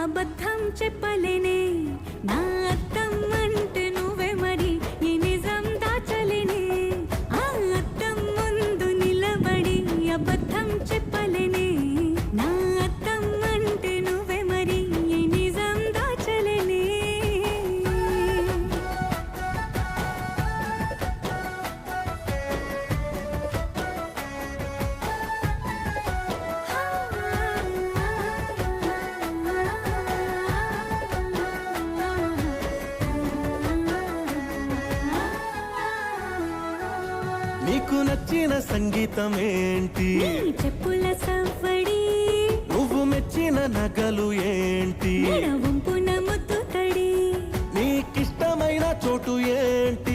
అబద్ధం చెప్పలేనే నా అద్దం అంటే నువ్వే మరి ఈ నిజం దాచలేనే ఆ అద్దం ముందు నిలబడి అబద్ధం చెప్పలేనే నా అద్దం అంటే నువ్వే మరి ఈ నిజం దాచలేనే నీకు నచ్చిన సంగీతం ఏంటి? నీ చెప్పుల సవ్వడి. నువ్వు మెచ్చిన నగలు ఏంటి? వంపున ముద్దు తడి. నీకిష్టమైన చోటు ఏంటి?